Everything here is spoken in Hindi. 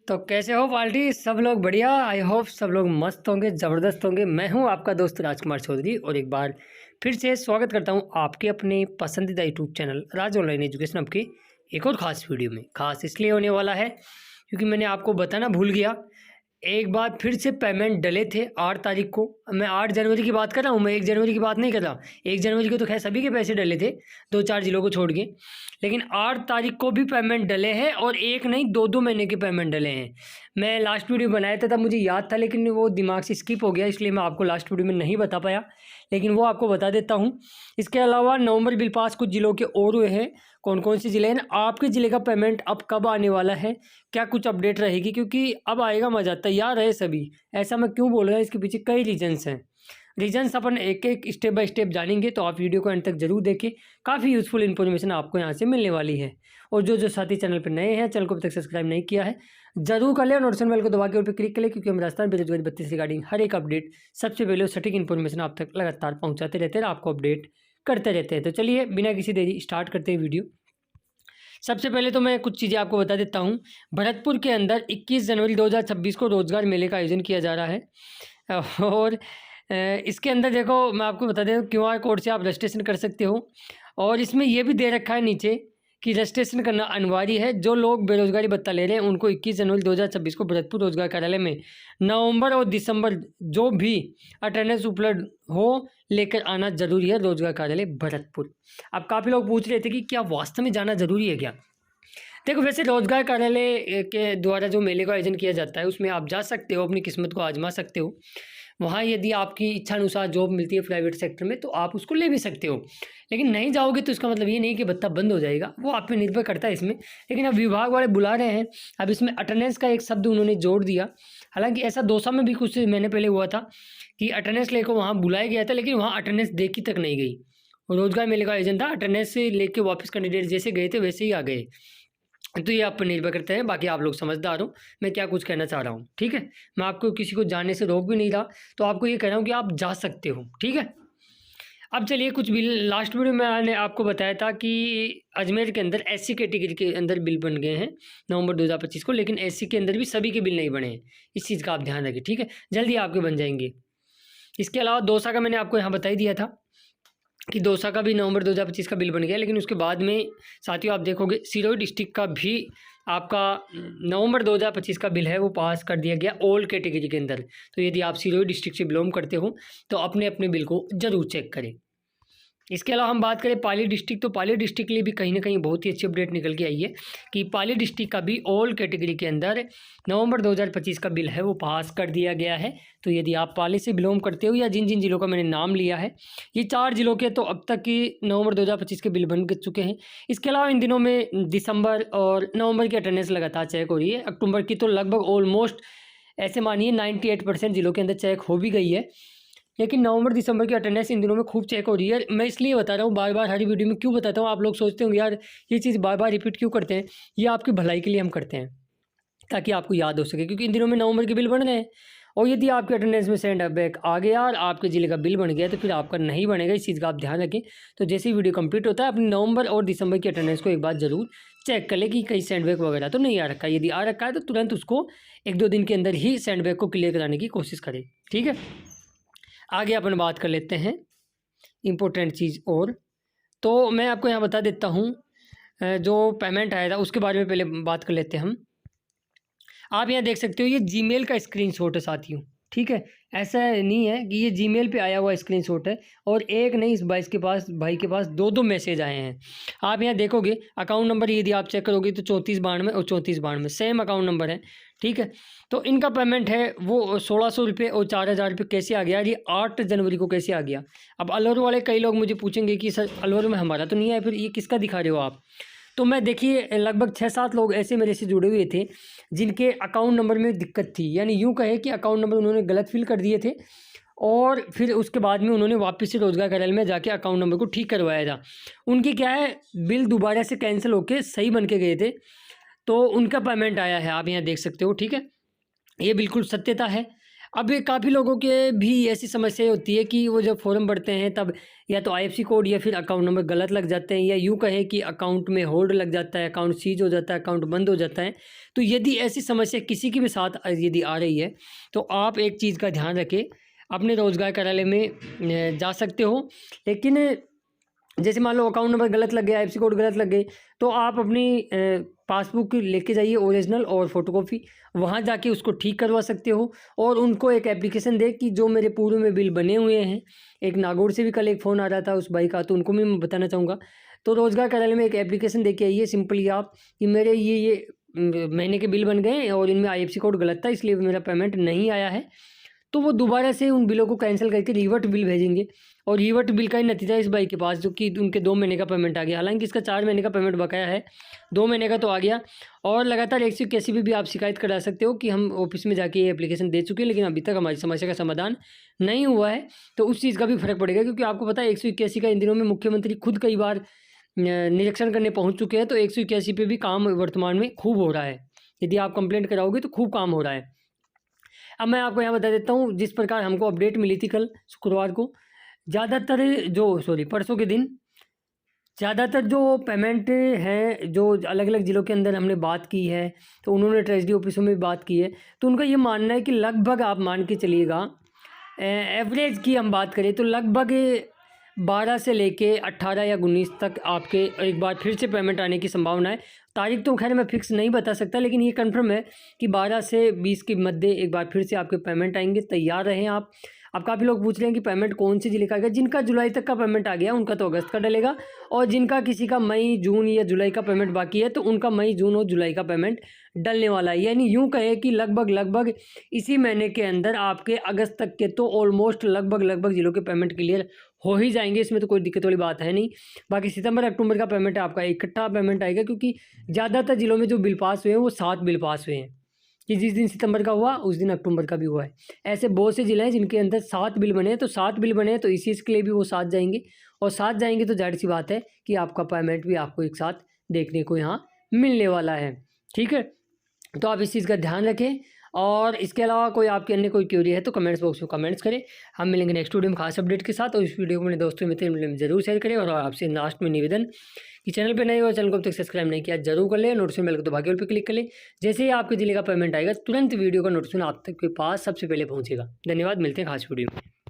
तो कैसे हो पार्टी? सब लोग बढ़िया। आई होप सब लोग मस्त होंगे, ज़बरदस्त होंगे। मैं हूं आपका दोस्त राजकुमार चौधरी और एक बार फिर से स्वागत करता हूं आपके अपने पसंदीदा यूट्यूब चैनल राज ऑनलाइन एजुकेशन अब के एक और ख़ास वीडियो में। ख़ास इसलिए होने वाला है क्योंकि मैंने आपको बताना भूल गया। एक बार फिर से पेमेंट डले थे 8 तारीख को। मैं 8 जनवरी की बात कर रहा हूँ, मैं 1 जनवरी की बात नहीं कर रहा। 1 जनवरी को तो खैर सभी के पैसे डले थे, 2-4 जिलों को छोड़ के। लेकिन 8 तारीख को भी पेमेंट डले हैं और एक नहीं 2-2 महीने के पेमेंट डले हैं। मैं लास्ट वीडियो बनाया था तब मुझे याद था, लेकिन वो दिमाग से स्किप हो गया, इसलिए मैं आपको लास्ट वीडियो में नहीं बता पाया। लेकिन वो आपको बता देता हूँ। इसके अलावा नवंबर बिल पास कुछ ज़िलों के और हुए हैं। कौन कौन से ज़िले हैं, आपके ज़िले का पेमेंट अब कब आने वाला है, क्या कुछ अपडेट रहेगी, क्योंकि अब आएगा मज़ा। तैयार रहे सभी। ऐसा मैं क्यों बोल रहा हूँ, इसके पीछे कई रीजन्स हैं। रीजन्स अपन एक एक स्टेप बाय स्टेप जानेंगे, तो आप वीडियो को अंत तक जरूर देखें। काफ़ी यूज़फुल इन्फॉर्मेशन आपको यहाँ से मिलने वाली है। और जो साथी चैनल पर नए हैं, चैनल को अभी तक सब्सक्राइब नहीं किया है जरूर कर ले और नोटिफिकेशन बेल को दबा के उस पर क्लिक कर ले, क्योंकि हम राजस्थान बेरोजगारी भत्ते रिगार्डिंग हर एक अपडेट सबसे पहले सटीक इन्फॉर्मेशन आप तक लगातार पहुँचाते रहते हैं, आपको अपडेट करते रहते हैं। तो चलिए बिना किसी देरी स्टार्ट करते हैं वीडियो। सबसे पहले तो मैं कुछ चीज़ें आपको बता देता हूँ। भरतपुर के अंदर 21 जनवरी 2026 को रोजगार मेले का आयोजन किया जा रहा है। और इसके अंदर देखो, मैं आपको बता दें, QR कोड से आप रजिस्ट्रेशन कर सकते हो। और इसमें यह भी दे रखा है नीचे कि रजिस्ट्रेशन करना अनिवार्य है। जो लोग बेरोजगारी भत्ता ले रहे हैं उनको 21 जनवरी 2026 को भरतपुर रोजगार कार्यालय में नवंबर और दिसंबर जो भी अटेंडेंस उपलब्ध हो लेकर आना जरूरी है। रोजगार कार्यालय भरतपुर। अब काफ़ी लोग पूछ रहे थे कि क्या वास्तव में जाना जरूरी है क्या। देखो, वैसे रोजगार कार्यालय के द्वारा जो मेले का आयोजन किया जाता है उसमें आप जा सकते हो, अपनी किस्मत को आजमा सकते हो। वहाँ यदि आपकी इच्छा अनुसार जॉब मिलती है प्राइवेट सेक्टर में तो आप उसको ले भी सकते हो। लेकिन नहीं जाओगे तो इसका मतलब ये नहीं कि भत्ता बंद हो जाएगा, वो आप पे निर्भर करता है इसमें। लेकिन अब विभाग वाले बुला रहे हैं। अब इसमें अटेंडेंस का एक शब्द उन्होंने जोड़ दिया। हालांकि ऐसा दौसा में भी कुछ महीने पहले हुआ था कि अटेंडेंस लेकर वहाँ बुलाया गया था, लेकिन वहाँ अटेंडेंस देखी तक नहीं गई। रोजगार मेले का आयोजन था, अटेंडेंस से लेके वापस कैंडिडेट जैसे गए थे वैसे ही आ गए। तो ये आप पर निर्भर करते हैं। बाकी आप लोग समझदार हो मैं क्या कुछ कहना चाह रहा हूँ, ठीक है। मैं आपको किसी को जाने से रोक भी नहीं रहा, तो आपको ये कह रहा हूँ कि आप जा सकते हो, ठीक है। अब चलिए कुछ बिल, लास्ट वीडियो में मैंने आपको बताया था कि अजमेर के अंदर SC कैटेगरी के अंदर बिल बन गए हैं नवंबर 2025 को, लेकिन SC के अंदर भी सभी के बिल नहीं बने हैं। इस चीज़ का आप ध्यान रखें, ठीक है। जल्दी आपके बन जाएंगे। इसके अलावा दौसा का मैंने आपको यहाँ बता ही दिया था कि दौसा का भी नवंबर 2025 का बिल बन गया। लेकिन उसके बाद में साथियों आप देखोगे सिरोही डिस्ट्रिक्ट का भी आपका नवंबर 2025 का बिल है वो पास कर दिया गया ऑल कैटेगरी के अंदर। तो यदि आप सिरोही डिस्ट्रिक्ट से बिलोंग करते हो तो अपने अपने बिल को ज़रूर चेक करें। इसके अलावा हम बात करें पाली डिस्ट्रिक्ट, तो पाली डिस्ट्रिक्ट के लिए भी कहीं ना कहीं बहुत ही अच्छी अपडेट निकल के आई है कि पाली डिस्ट्रिक्ट का भी ऑल कैटेगरी के अंदर नवंबर 2025 का बिल है वो पास कर दिया गया है। तो यदि आप पाली से बिलोंग करते हो या जिन जिन जिलों का मैंने नाम लिया है, ये 4 जिलों के, तो अब तक की नवंबर 2025 के बिल बन चुके हैं। इसके अलावा इन दिनों में दिसंबर और नवंबर की अटेंडेंस लगातार चेक हो रही है। अक्टूबर की तो लगभग ऑलमोस्ट ऐसे मानिए 98% जिलों के अंदर चेक हो भी गई है। लेकिन नवंबर दिसंबर की अटेंडेंस इन दिनों में खूब चेक हो रही है। मैं इसलिए बता रहा हूँ, बार बार हर वीडियो में क्यों बताता हूँ। आप लोग सोचते होंगे यार ये चीज़ बार बार रिपीट क्यों करते हैं। ये आपकी भलाई के लिए हम करते हैं, ताकि आपको याद हो सके, क्योंकि इन दिनों में नवंबर के बिल बन रहे हैं। और यदि आपके अटेंडेंस में सेंड बैक आ गया और आपके ज़िले का बिल बन गया तो फिर आपका नहीं बनेगा। इस चीज़ का आप ध्यान रखें। तो जैसे ही वीडियो कंप्लीट होता है अपनी नवंबर और दिसंबर की अटेंडेंस को एक बार ज़रूर चेक कर ले कि कहीं सेंड बैक वगैरह तो नहीं आ रखा है। यदि आ रखा है तो तुरंत उसको 1-2 दिन के अंदर ही सेंड बैक को क्लियर कराने की कोशिश करें, ठीक है। आगे अपन बात कर लेते हैं इम्पोर्टेंट चीज़ और, तो मैं आपको यहाँ बता देता हूँ जो पेमेंट आया था उसके बारे में पहले बात कर लेते हैं हम। आप यहाँ देख सकते हो ये जीमेल का स्क्रीनशॉट है साथियों, ठीक है। ऐसा नहीं है कि ये जीमेल पे आया हुआ स्क्रीनशॉट है और एक नहीं, इस भाई के पास 2-2 मैसेज आए हैं। आप यहाँ देखोगे अकाउंट नंबर यदि आप चेक करोगे तो 3492 और 3492 सेम अकाउंट नंबर है, ठीक है। तो इनका पेमेंट है वो 1600 रुपये और 4000 रुपये कैसे आ गया, ये 8 जनवरी को कैसे आ गया। अब अलवर वाले कई लोग मुझे पूछेंगे कि सर अलवर में हमारा तो नहीं है, फिर ये किसका दिखा रहे हो आप। तो मैं देखिए लगभग 6-7 लोग ऐसे मेरे से जुड़े हुए थे जिनके अकाउंट नंबर में दिक्कत थी, यानी यूँ कहे कि अकाउंट नंबर उन्होंने गलत फिल कर दिए थे और फिर उसके बाद में उन्होंने वापस से रोजगार कार्यालय में जाके अकाउंट नंबर को ठीक करवाया था। उनकी क्या है, बिल दोबारा से कैंसिल होके सही बन के गए थे, तो उनका पेमेंट आया है। आप यहाँ देख सकते हो, ठीक है। ये बिल्कुल सत्यता है। अब काफ़ी लोगों के भी ऐसी समस्या होती है कि वो जब फॉर्म भरते हैं तब या तो आईएफएससी कोड या फिर अकाउंट नंबर गलत लग जाते हैं, या यूँ कहें कि अकाउंट में होल्ड लग जाता है, अकाउंट सीज हो जाता है, अकाउंट बंद हो जाता है। तो यदि ऐसी समस्या किसी के भी साथ यदि आ रही है, तो आप एक चीज़ का ध्यान रखें, अपने रोज़गार कार्यालय में जा सकते हो। लेकिन जैसे मान लो अकाउंट नंबर गलत लग गया, आईएफएससी कोड गलत लग गए, तो आप अपनी पासबुक लेके जाइए ओरिजिनल और फोटोकॉपी, वहाँ जाके उसको ठीक करवा सकते हो। और उनको एक एप्लीकेशन दे कि जो मेरे पूर्व में बिल बने हुए हैं, एक नागौर से भी कल एक फ़ोन आ रहा था उस भाई का, तो उनको भी मैं बताना चाहूँगा। तो रोज़गार कार्यालय में एक एप्लीकेशन दे के आइए सिंपली आप कि मेरे ये महीने के बिल बन गए और इनमें आईएफएससी कोड गलत था, इसलिए मेरा पेमेंट नहीं आया है। तो वो दोबारा से उन बिलों को कैंसिल करके रिवर्ट बिल भेजेंगे, और रिवर्ट बिल का ही नतीजा इस भाई के पास जो कि उनके 2 महीने का पेमेंट आ गया। हालांकि इसका 4 महीने का पेमेंट बकाया है, 2 महीने का तो आ गया। और लगातार 181 पे भी आप शिकायत करा सकते हो कि हम ऑफिस में जाके ये एप्लीकेशन दे चुके हैं, लेकिन अभी तक हमारी समस्या का समाधान नहीं हुआ है। तो उस चीज़ का भी फ़र्क पड़ेगा, क्योंकि आपको पता है 181 का इन दिनों में मुख्यमंत्री खुद कई बार निरीक्षण करने पहुँच चुके हैं। तो 181 पे भी काम वर्तमान में खूब हो रहा है। यदि आप कंप्लेंट कराओगे तो खूब काम हो रहा है। अब मैं आपको यहाँ बता देता हूँ, जिस प्रकार हमको अपडेट मिली थी कल शुक्रवार को, परसों के दिन ज़्यादातर जो पेमेंट हैं, जो अलग अलग ज़िलों के अंदर हमने बात की है, तो उन्होंने ट्रेजरी ऑफिसों में भी बात की है, तो उनका ये मानना है कि लगभग आप मान के चलिएगा, एवरेज की हम बात करें तो लगभग 12 से लेके 18 या 19 तक आपके एक बार फिर से पेमेंट आने की संभावना है। तारीख तो खैर मैं फिक्स नहीं बता सकता, लेकिन ये कंफर्म है कि 12 से 20 के मध्य एक बार फिर से आपके पेमेंट आएंगे। तैयार रहें आप। अब काफ़ी लोग पूछ रहे हैं कि पेमेंट कौन से जिले का आएगा। जिनका जुलाई तक का पेमेंट आ गया उनका तो अगस्त का डलेगा, और जिनका किसी का मई जून या जुलाई का पेमेंट बाकी है तो उनका मई जून और जुलाई का पेमेंट डलने वाला है। यानी यूँ कहे कि लगभग इसी महीने के अंदर आपके अगस्त तक के तो ऑलमोस्ट लगभग जिलों के पेमेंट क्लियर हो ही जाएंगे। इसमें तो कोई दिक्कत वाली बात है नहीं। बाकी सितंबर अक्टूबर का पेमेंट आपका इकट्ठा पेमेंट आएगा, क्योंकि ज़्यादातर जिलों में जो बिल पास हुए हैं वो 7 बिल पास हुए हैं, कि जिस दिन सितंबर का हुआ उस दिन अक्टूबर का भी हुआ है। ऐसे बहुत से ज़िले हैं जिनके अंदर 7 बिल बने हैं, तो 7 बिल बने हैं तो इसी के लिए भी वो 7 जाएंगे, और 7 जाएंगे तो जाहिर सी बात है कि आपका पेमेंट भी आपको एक साथ देखने को यहाँ मिलने वाला है। ठीक है, तो आप इस चीज़ का ध्यान रखें। और इसके अलावा कोई आपकी अन्य कोई क्वेरी है तो कमेंट्स बॉक्स में कमेंट्स करें। हम मिलेंगे नेक्स्ट वीडियो में खास अपडेट के साथ, और इस वीडियो को अपने दोस्तों मित्रों में जरूर शेयर करें। और आपसे लास्ट में निवेदन कि चैनल पे नए हो, चैनल को अब तक सब्सक्राइब नहीं किया जरूर कर लें, नोटिफिकेशन बेल को दबा के ऑल पे क्लिक कर लें। जैसे ही आपके जिले का पेमेंट आएगा तुरंत वीडियो का नोटिफिकेशन आप तक के पास सबसे पहले पहुंचेगा। धन्यवाद, मिलते हैं खास वीडियो में।